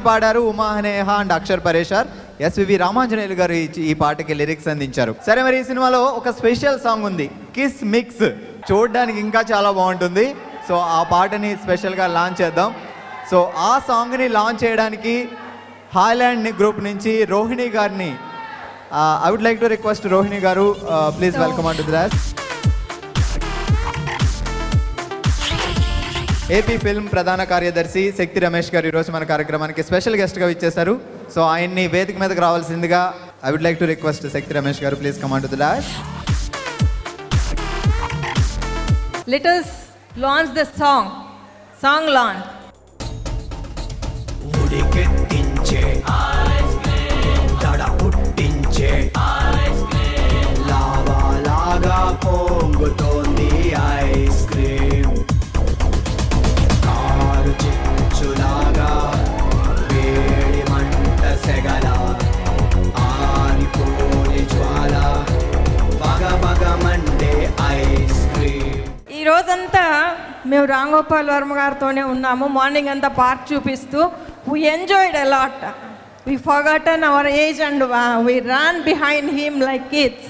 పాడారు ఉమాహనేహ and Axar పరేషార్. SVV Ramanjaneyulu గారు ఈ పాటకి లిరిక్స్ అందించారు. సరే, మరి ఈ సినిమాలో ఒక స్పెషల్ సాంగ్ ఉంది, కిస్ మిక్స్. చూడడానికి ఇంకా చాలా బాగుంటుంది. సో ఆ పాటని స్పెషల్గా లాంచ్ చేద్దాం. సో ఆ సాంగ్ని లాంచ్ చేయడానికి హాయ్లాండ్ గ్రూప్ నుంచి రోహిణి గారిని I would like to request Rohini garu, please welcome on to the dais. AP film ప్రధాన కార్యదర్శి శక్తి రమేష్ గారు ఈరోజు మన కార్యక్రమానికి స్పెషల్ గెస్ట్గా ఇచ్చేశారు. సో ఆయన్ని వేదిక మీదకి రావాల్సిందిగా I would like to request Shakti Ramesh garu, please come on to the dais. Let us launch the song launch. ఉడికెత్తించే ఐస్ క్రీమ్, దడ పుట్టించే ఐస్ క్రీమ్, లావా లాగా పొంగుతోంది ఐస్ క్రీమ్, కారు చిచ్చులాగా వేడి మంట సెగల ఆరిపోని జ్వాల బగ బగ మండే ఐస్ క్రీమ్. ఈ రోజంతా మేము రామ్ గోపాల్ వర్మ గారితోనే ఉన్నాము. మార్నింగ్ అంతా పార్క్ చూపిస్తూ we enjoyed a lot. We forgotten our age and we ran behind him like kids.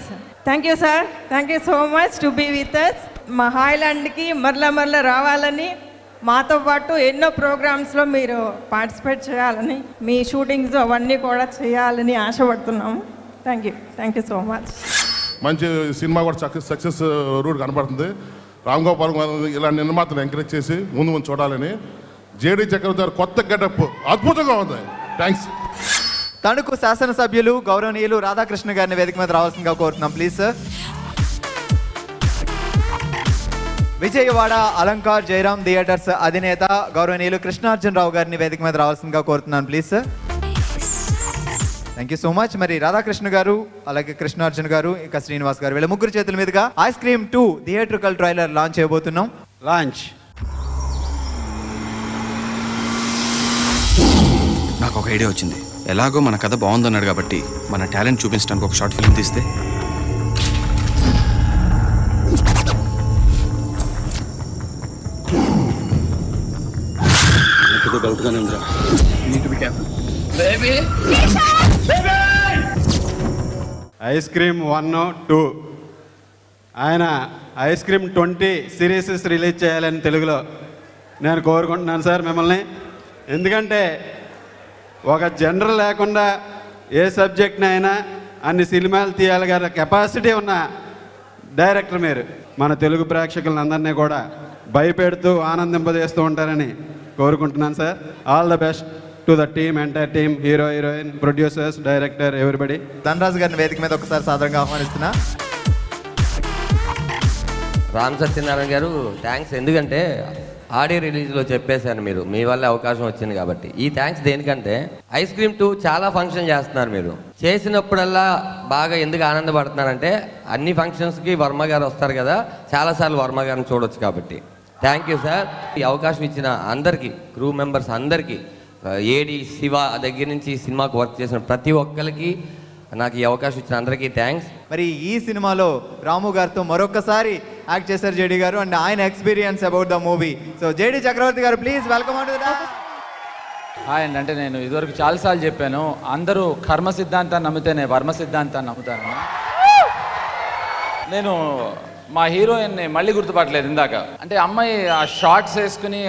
Thank you sir, thank you so much to be with us. మా హాయ్లాండ్కి మరల రావాలని, మాతో పాటు ఎన్నో ప్రోగ్రామ్స్లో మీరు పార్టిసిపేట్ చేయాలని, మీ షూటింగ్స్ అవన్నీ కూడా చేయాలని ఆశపడుతున్నాము. Thank you so much. మంచి సినిమా కూడా సక్సెస్ రూట్ కనపడుతుంది. రామ్ గోపాల్ ఇలా నిర్మాతలు ఎంకరేజ్ చేసి ముందు చూడాలని. జేడీ చక్రవర్తి గారు కొత్త గెటప్ అద్భుతంగా ఉంది. థ్యాంక్స్. తణుకు శాసనసభ్యులు గౌరవనీయులు రాధాకృష్ణ గారిని వేదిక మీద రావాల్సిందిగా కోరుతున్నాం, please sir. Vijayawada Alankar Jayaram theatres అధినేత గౌరవనీయులు కృష్ణార్జున్ రావు గారిని వేదిక మీద రావాల్సిందిగా కోరుతున్నాను, please sir. Thank you so much. మరి రాధాకృష్ణ గారు, అలాగే కృష్ణార్జున్ గారు, ఇంకా శ్రీనివాస్ గారు, వీళ్ళ ముగ్గురు చేతుల మీదుగా ice cream 2 theatrical trailer launch చేయబోతున్నాం. లాంచ్. నాకు ఒక ఐడియా వచ్చింది. ఎలాగో మన కథ బాగుందన్నాడు కాబట్టి మన టాలెంట్ చూపించడానికి ఒక షార్ట్ ఫిల్మ్ తీస్తే. డౌట్గానే ఉందా? ఐస్ క్రీమ్ 1, 2 ఆయన ఐస్ క్రీమ్ 20 సిరీసెస్ రిలీజ్ చేయాలని తెలుగులో నేను కోరుకుంటున్నాను సార్ మిమ్మల్ని. ఎందుకంటే ఒక జనరల్ లేకుండా ఏ సబ్జెక్ట్ని అయినా అన్ని సినిమాలు తీయాలి కెపాసిటీ ఉన్న డైరెక్టర్ మీరు. మన తెలుగు ప్రేక్షకులందరినీ కూడా భయపెడుతూ ఆనందింపజేస్తూ ఉంటారని కోరుకుంటున్నాను sir. All the best to the team, entire team, hero, heroine, producers, director, everybody. Dhanraj గారిని వేదిక మీద ఒకసారి సాధారణంగా ఆహ్వానిస్తున్నా. రామ్ సత్యనారాయణ గారు థ్యాంక్స్. ఎందుకంటే ఆడియో రిలీజ్లో చెప్పేశాను, మీరు మీ వల్ల అవకాశం వచ్చింది కాబట్టి. ఈ థ్యాంక్స్ దేనికంటే ఐస్ క్రీమ్ 2 చాలా ఫంక్షన్ చేస్తున్నారు. మీరు చేసినప్పుడల్లా బాగా ఎందుకు ఆనందపడుతున్నారంటే అన్ని ఫంక్షన్స్కి వర్మ గారు వస్తారు కదా, చాలాసార్లు వర్మ గారిని చూడొచ్చు కాబట్టి. Thank you sir. ఈ అవకాశం ఇచ్చిన అందరికీ, క్రూ మెంబర్స్ అందరికీ, ఏడి శివ దగ్గర నుంచి సినిమాకు వర్క్ చేసిన ప్రతి ఒక్కరికి, నాకు ఈ అవకాశం ఇచ్చిన అందరికీ థ్యాంక్స్. మరి ఈ సినిమాలో రాము గారితో మరొకసారి యాక్ట్ చేశారు జేడీ గారు, అండ్ ఆయన experience about the movie. So JD Chakravarthi garu, please welcome on to the dais. Hi అండి. అంటే నేను ఇదివరకు చాలాసార్లు చెప్పాను, అందరూ కర్మ సిద్ధాంతాన్ని నమ్మితేనే వర్మ సిద్ధాంతాన్ని నమ్ముతాను. నేను మా హీరోయిన్ని మళ్ళీ గుర్తుపట్టలేదు ఇందాక. అంటే అమ్మాయి ఆ షార్ట్స్ వేసుకుని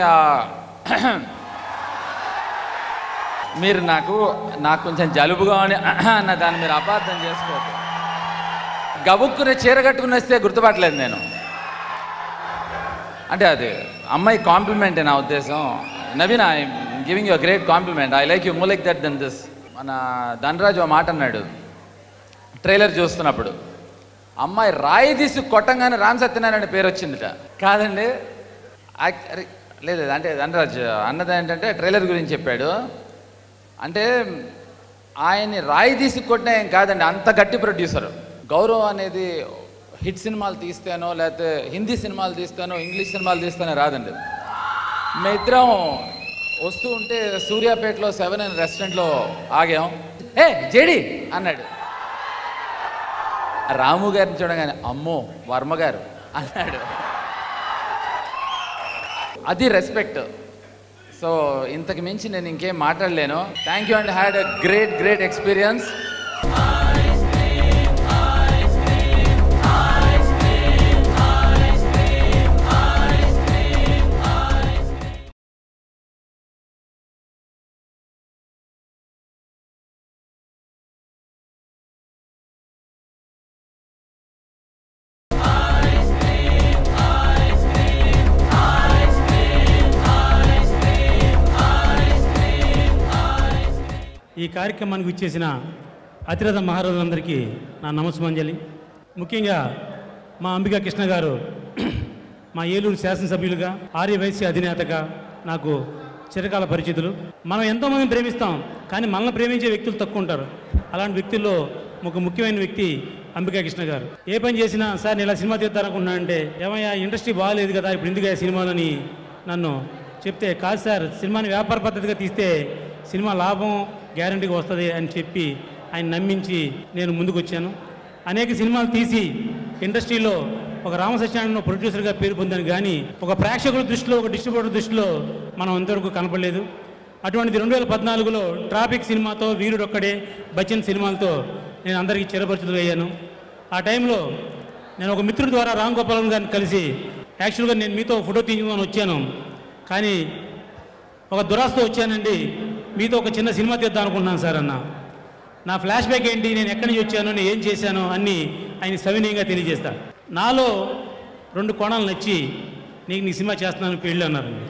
మీరు నాకు కొంచెం జలుబుగా అని అన్న దాన్ని మీరు అపార్థం చేసుకోవద్దు. గబుక్కుని చీర కట్టుకుని వస్తే గుర్తుపట్టలేదు నేను. అంటే అది అమ్మాయి కాంప్లిమెంటే నా ఉద్దేశం. Naveen, I giving you a great compliment. I like you more like that then this. మన ధనరాజు ఆ మాట అన్నాడు ట్రైలర్ చూస్తున్నప్పుడు, అమ్మాయి రాయి తీసి కొట్టంగానే రామ్ సత్యనారాయణ పేరు వచ్చిందిట. కాదండి, లేదు అంటే ధనరాజు అన్నది ఏంటంటే ట్రైలర్ గురించి చెప్పాడు. అంటే ఆయన్ని రాయి తీసి కొట్టినా ఏం కాదండి, అంత గట్టి ప్రొడ్యూసర్. గౌరవ్ అనేది హిట్ సినిమాలు తీస్తేనో, లేకపోతే హిందీ సినిమాలు తీస్తేనో, ఇంగ్లీష్ సినిమాలు తీస్తేనే రాదండి. మేమిద్దరం వస్తూ ఉంటే సూర్యాపేటలో 7 అనే రెస్టారెంట్లో ఆగాం. ఏ జేడి అన్నాడు. రాము గారిని చూడగానే అమ్మో వర్మ గారు అన్నాడు. అది రెస్పెక్ట్. సో ఇంతకు మించి నేను ఇంకేం మాట్లాడలేను. Thank you and had a great experience. ఈ కార్యక్రమానికి ఇచ్చేసిన అతిరథ మహారాజులందరికీ నా నమస్సుమంజలి. ముఖ్యంగా మా అంబికా కృష్ణ గారు మా ఏలూరు శాసనసభ్యులుగా, ఆర్యవైశ్య అధినేతగా నాకు చిరకాల పరిచితులు. మనం ఎంతోమందిని ప్రేమిస్తాం, కానీ మనల్ని ప్రేమించే వ్యక్తులు తక్కువ ఉంటారు. అలాంటి వ్యక్తుల్లో ఒక ముఖ్యమైన వ్యక్తి అంబికా కృష్ణ గారు. ఏ పని చేసినా సార్ నేను ఇలా సినిమా తీద్దారనుకున్నానంటే, ఏమయ్యా ఇండస్ట్రీ బాగాలేదు కదా ఇప్పుడు ఎందుకు సినిమాలని నన్ను చెప్తే, కాదు సార్ సినిమాని వ్యాపార పద్ధతిగా తీస్తే సినిమా లాభం గ్యారంటీగా వస్తుంది అని చెప్పి ఆయన నమ్మించి నేను ముందుకు వచ్చాను. అనేక సినిమాలు తీసి ఇండస్ట్రీలో ఒక రామసత్యానంద ప్రొడ్యూసర్గా పేరు పొందాను, కానీ ఒక ప్రేక్షకుల దృష్టిలో, ఒక డిస్ట్రిబ్యూటర్ దృష్టిలో మనం అంతవరకు కనపడలేదు. అటువంటిది 2014లో ట్రాఫిక్ సినిమాతో, వీరుడొక్కడే, బచ్చన్ సినిమాలతో నేను అందరికీ చిరపరిచితులు అయ్యాను. ఆ టైంలో నేను ఒక మిత్రుడి ద్వారా రామ్ గోపాల్ గారిని కలిసి, యాక్చువల్గా నేను మీతో ఫోటో తీయించుకొని వచ్చాను, కానీ ఒక దురాస్తో వచ్చానండి, మీతో ఒక చిన్న సినిమా తీద్దాం అనుకున్నాను సార్ అన్న. నా ఫ్లాష్ బ్యాక్ ఏంటి, నేను ఎక్కడి నుంచి వచ్చాను, నేను ఏం చేశాను అన్నీ ఆయన సవినయంగా తెలియజేస్తాను. నాలో 2 కోణాలు నచ్చి నీ సినిమా చేస్తున్నాను పెళ్ళి అన్నారండి.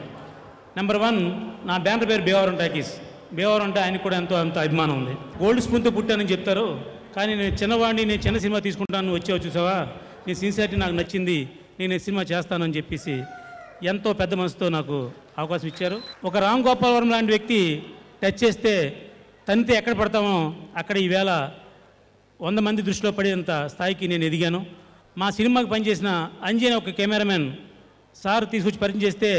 నెంబర్ 1, నా బ్యానర్ పేరు భీమవరం టాకీస్. భీమవరం అంటే ఆయనకు కూడా ఎంతో అభిమానం ఉంది. గోల్డ్ స్పూన్తో పుట్టానని చెప్తారు, కానీ నేను చిన్నవాడిని, నేను చిన్న సినిమా తీసుకుంటాను, వచ్చావు చూసావా, నీ సిన్సియారిటీ నాకు నచ్చింది, నేను సినిమా చేస్తానని చెప్పేసి ఎంతో పెద్ద మనసుతో నాకు అవకాశం ఇచ్చారు. ఒక రామ్ గోపాల్ వర్మ లాంటి వ్యక్తి టచ్ చేస్తే తనితే ఎక్కడ పడతామో అక్కడ ఈవేళ 100 మంది దృష్టిలో పడేంత స్థాయికి నేను ఎదిగాను. మా సినిమాకి పనిచేసిన అంజీ అనే ఒక కెమెరామెన్ సార్ తీసుకొచ్చి పరిచయం చేస్తే,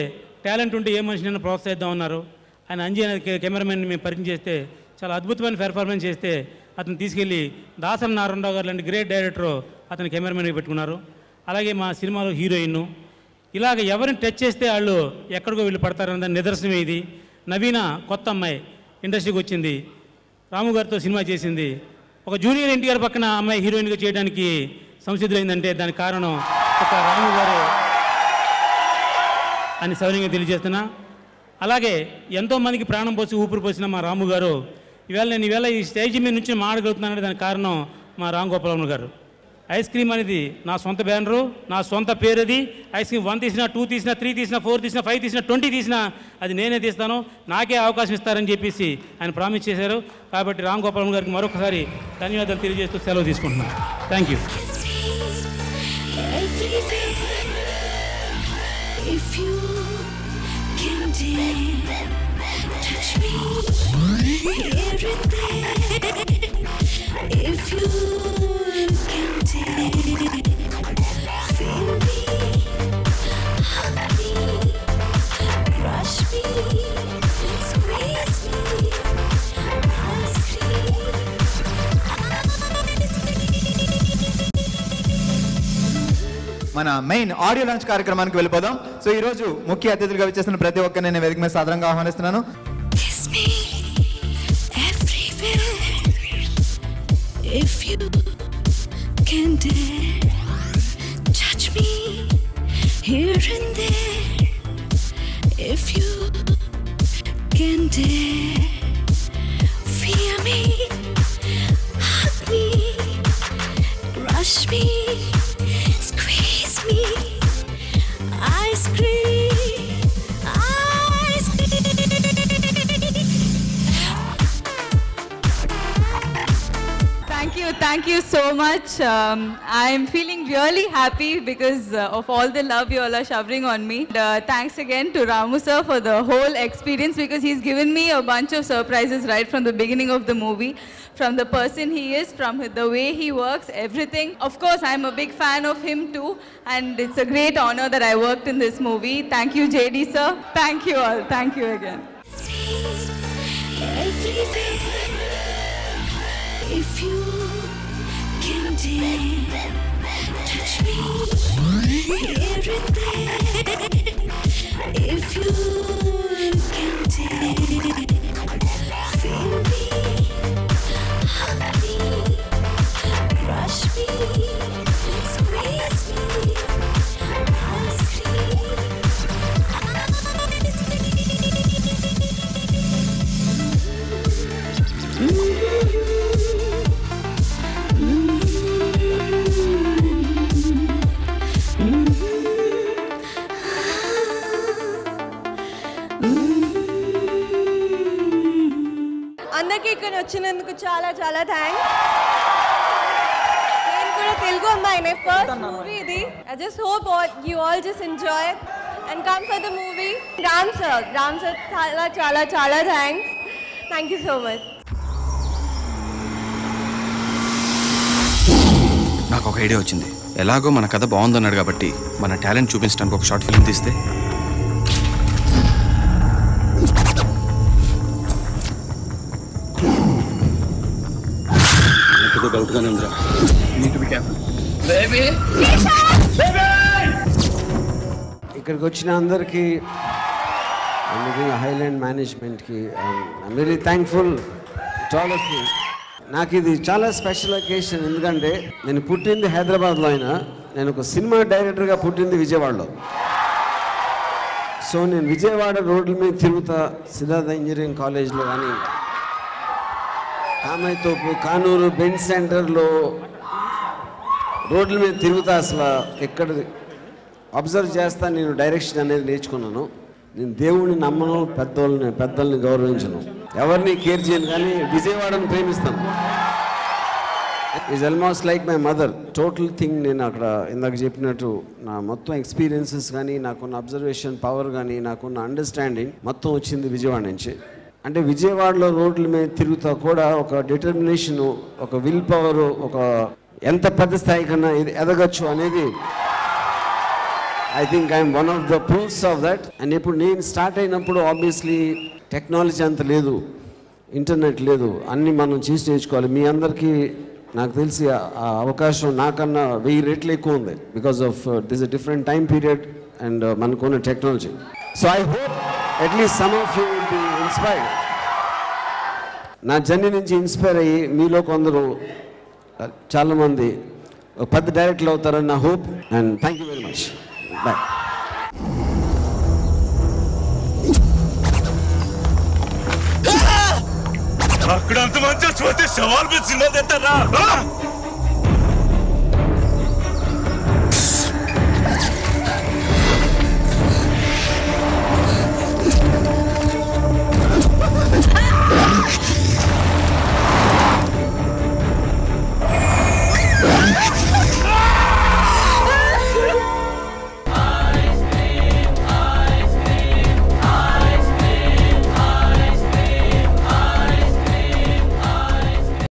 టాలెంట్ ఉంటే ఏ మనిషినైనా ప్రోత్సహిద్దామన్నారు. ఆయన అంజీ అనే కెమెరామెన్ మేము పరిచయం చేస్తే చాలా అద్భుతమైన పెర్ఫార్మెన్స్ చేస్తే అతను తీసుకెళ్ళి దాసరి నారాయణరావు గారు లాంటి గ్రేట్ డైరెక్టరు అతని కెమెరామెన్గా పెట్టుకున్నారు. అలాగే మా సినిమాలో హీరోయిన్, ఇలాగ ఎవరిని టచ్ చేస్తే వాళ్ళు ఎక్కడికో వీళ్ళు పడతారన్న నిదర్శనమే ఇది. నవీన కొత్త అమ్మాయి ఇండస్ట్రీకి వచ్చింది, రాము గారితో సినిమా చేసింది. ఒక జూనియర్ ఎన్టీఆర్ పక్కన అమ్మాయి హీరోయిన్గా చేయడానికి సంసిద్ధులైందంటే దానికి కారణం ఒక రాము గారే అని సౌర్యంగా తెలియజేస్తున్నా. అలాగే ఎంతోమందికి ప్రాణం పోసి ఊపిరి పోసిన మా రాము గారు ఈవేళ ఈ స్టేజ్ మీద నుంచి మాడగలుగుతున్నానంటే దానికి కారణం మా రామ్ గోపాల్ గారు. ఐస్ క్రీమ్ అనేది నా సొంత బ్యానరు, నా సొంత పేరు. అది ఐస్ క్రీమ్ 1 తీసినా, 2 తీసినా, 3 తీసినా, 4 తీసినా, 5 తీసినా, 20 తీసినా అది నేనే తీస్తాను, నాకే అవకాశం ఇస్తారని చెప్పేసి ఆయన ప్రామిస్ చేశారు. కాబట్టి రామ్ గోపాల్ గారికి మరొకసారి ధన్యవాదాలు తెలియజేస్తూ సెలవు తీసుకుంటున్నాను. Thank you. మన మెయిన్ ఆడియో లాంచ్ కార్యక్రమానికి వెళ్ళిపోదాం. సో ఈ రోజు ముఖ్య అతిథులుగా వచ్చేసిన ప్రతి ఒక్కరిని నేను వేదిక మీద సాదరంగా ఆహ్వానిస్తున్నాను. Thank you so much. I'm feeling really happy because of all the love you all are showering on me. Thanks again to Ramu sir for the whole experience, because he's given me a bunch of surprises right from the beginning of the movie. From the person he is, from the way he works, everything. Of course, I'm a big fan of him too, and it's a great honor that I worked in this movie. Thank you, JD sir. Thank you all. Thank you again. If you can dare, touch me here and there. If you can తీసుకొని వచ్చినందుకు చాలా చాలా thanks. నేను కూడా తెలుగు అమ్మాయినే, first movie ఇది. I just hope you all just enjoy and come for the movie. Ram sir చాలా చాలా చాలా thanks. Thank you so much. నాకు ఒక ఐడియా వచ్చింది. ఎలాగో మన కథ బాగుందన్నాడు కాబట్టి మన టాలెంట్ చూపించడానికి ఒక షార్ట్ ఫిల్మ్ తీస్తే. డౌట్గానే ఉందిరా. ఇక్కడికి వచ్చిన అందరికీ, హైలాండ్ మేనేజ్మెంట్కి I'm very thankful to all of you. నాకు ఇది చాలా స్పెషల్ అకేషన్. ఎందుకంటే నేను పుట్టింది హైదరాబాద్లో, అయినా నేను ఒక సినిమా డైరెక్టర్గా పుట్టింది విజయవాడలో. సో నేను విజయవాడ రోడ్ల మీద తిరుగుతా, సిద్ధార్థ ఇంజనీరింగ్ కాలేజ్లో కానీ, కామైతోపు, కానూరు, బెంచ్ సెంటర్లో రోడ్ల మీద తిరుగుతా. అసలు ఎక్కడ అబ్జర్వ్ చేస్తా, నేను డైరెక్షన్ అనేది నేర్చుకున్నాను. నేను దేవుడిని నమ్మను, పెద్దల్ని గౌరవించను, ఎవరిని కేర్ చేయను, కానీ విజయవాడను ప్రేమిస్తాను. Is almost like my mother. Total thing నేను అక్కడ ఇందాక చెప్పినట్టు నా మొత్తం ఎక్స్పీరియన్సెస్ కానీ, నాకున్న అబ్జర్వేషన్ పవర్ కానీ, నాకున్న అండర్స్టాండింగ్ మొత్తం వచ్చింది విజయవాడ నుంచి. అంటే విజయవాడలో రోడ్ల మీద తిరుగుతా కూడా ఒక డిటర్మినేషను, ఒక విల్ పవరు, ఒక ఎంత పెద్ద స్థాయి కన్నా ఎదగచ్చు అనేది I think I'm one of the proofs of that. And ఇప్పుడు నేను స్టార్ట్ అయినప్పుడు ఆబ్వియస్లీ టెక్నాలజీ అంత లేదు, ఇంటర్నెట్ లేదు, అన్నీ మనం చేసి నేర్చుకోవాలి. మీ అందరికీ నాకు తెలిసి ఆ అవకాశం నాకన్నా 1000 రెట్లు ఎక్కువ ఉంది. Because of this a different time period and మనకున్న technology. So I hope at least some of you will be inspired. నా జర్నీ నుంచి ఇన్స్పైర్ అయ్యి మీలో కొందరు చాలామంది పెద్ద డైరెక్టర్లు అవుతారని నా hope. And thank you very much. Bye. అక్కడ అంత మంచి చూస్తే సవాల్ మీద సినిమా తెస్తారా?